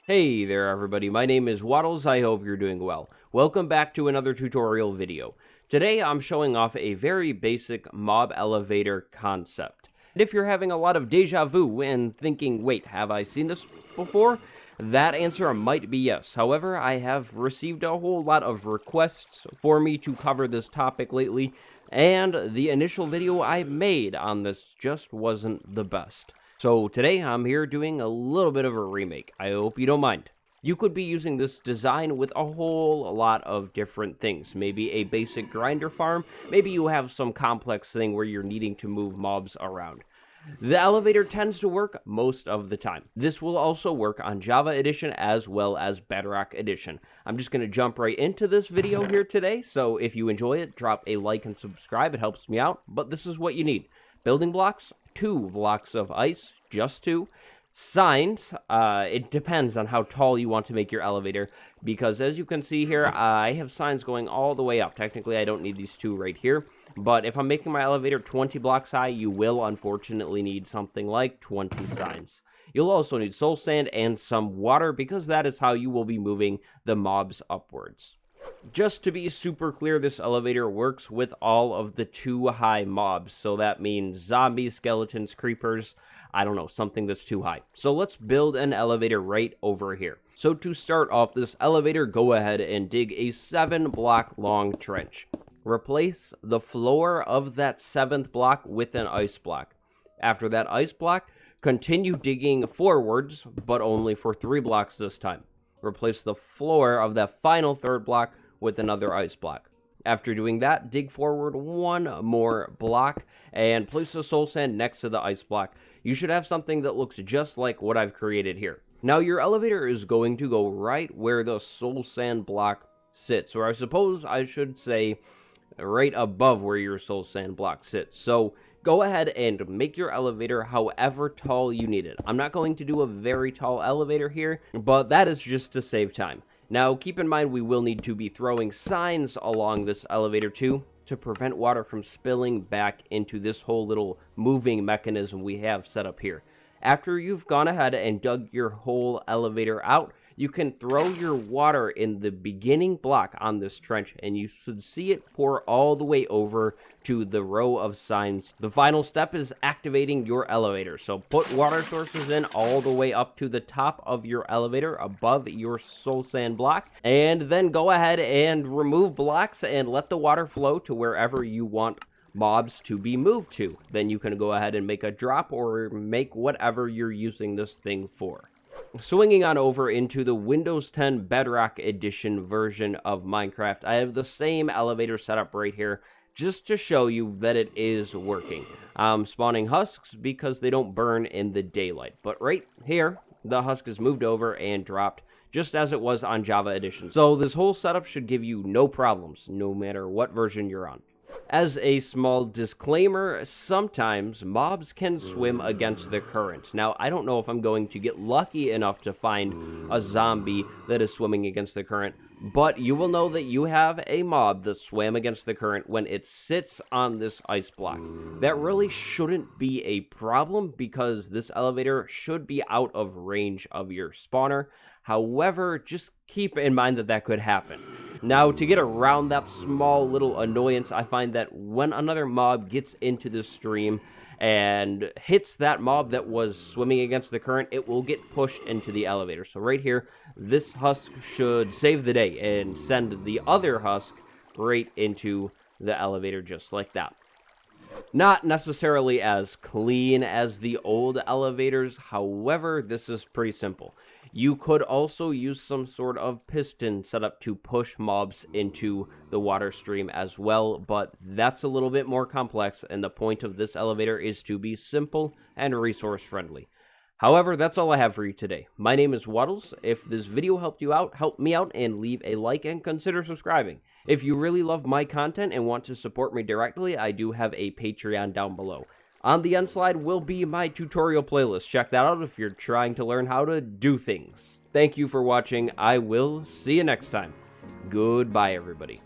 Hey there everybody, my name is Waddles, I hope you're doing well. Welcome back to another tutorial video. Today I'm showing off a very basic mob elevator concept. And if you're having a lot of deja vu and thinking, wait, have I seen this before? That answer might be yes. However, I have received a whole lot of requests for me to cover this topic lately, and the initial video I made on this just wasn't the best. So today I'm here doing a little bit of a remake. I hope you don't mind. You could be using this design with a whole lot of different things. Maybe a basic grinder farm. Maybe you have some complex thing where you're needing to move mobs around. The elevator tends to work most of the time. This will also work on Java Edition as well as Bedrock Edition. I'm just going to jump right into this video here today, so if you enjoy it, drop a like and subscribe, it helps me out, but this is what you need. Building blocks, 2 blocks of ice, just 2. Signs, it depends on how tall you want to make your elevator, because as you can see here, I have signs going all the way up. Technically, I don't need these 2 right here, but if I'm making my elevator 20 blocks high, you will unfortunately need something like 20 signs. You'll also need soul sand and some water, because that is how you will be moving the mobs upwards. Just to be super clear, this elevator works with all of the 2 high mobs, so that means zombies, skeletons, creepers, I don't know, something that's too high. So let's build an elevator right over here. So to start off this elevator, go ahead and dig a 7-block long trench. Replace the floor of that 7th block with an ice block. After that ice block, continue digging forwards, but only for 3 blocks this time. Replace the floor of that final 3rd block with another ice block. After doing that, dig forward 1 more block and place the soul sand next to the ice block. You should have something that looks just like what I've created here. Now your elevator is going to go right where the soul sand block sits, or I suppose I should say right above where your soul sand block sits. So go ahead and make your elevator however tall you need it. I'm not going to do a very tall elevator here, but that is just to save time. Now keep in mind we will need to be throwing signs along this elevator too, to prevent water from spilling back into this whole little moving mechanism we have set up here. After you've gone ahead and dug your whole elevator out, you can throw your water in the beginning block on this trench, and you should see it pour all the way over to the row of signs. The final step is activating your elevator. So put water sources in all the way up to the top of your elevator above your soul sand block, and then go ahead and remove blocks and let the water flow to wherever you want mobs to be moved to. Then you can go ahead and make a drop or make whatever you're using this thing for. Swinging on over into the Windows 10 Bedrock Edition version of Minecraft, I have the same elevator setup right here, just to show you that it is working. I'm spawning husks because they don't burn in the daylight, but right here, the husk is moved over and dropped, just as it was on Java Edition. So this whole setup should give you no problems, no matter what version you're on. As a small disclaimer, sometimes mobs can swim against the current. Now, I don't know if I'm going to get lucky enough to find a zombie that is swimming against the current, but you will know that you have a mob that swam against the current when it sits on this ice block. That really shouldn't be a problem because this elevator should be out of range of your spawner. However, just keep in mind that that could happen. Now, to get around that small little annoyance, I find that when another mob gets into the stream and hits that mob that was swimming against the current, it will get pushed into the elevator. So right here, this husk should save the day and send the other husk right into the elevator just like that. Not necessarily as clean as the old elevators, however, this is pretty simple. You could also use some sort of piston set up to push mobs into the water stream as well, but that's a little bit more complex, and the point of this elevator is to be simple and resource friendly. However, that's all I have for you today. My name is Waddles. If this video helped you out, help me out and leave a like and consider subscribing. If you really love my content and want to support me directly, I do have a Patreon down below. On the end slide will be my tutorial playlist. Check that out if you're trying to learn how to do things. Thank you for watching. I will see you next time. Goodbye, everybody.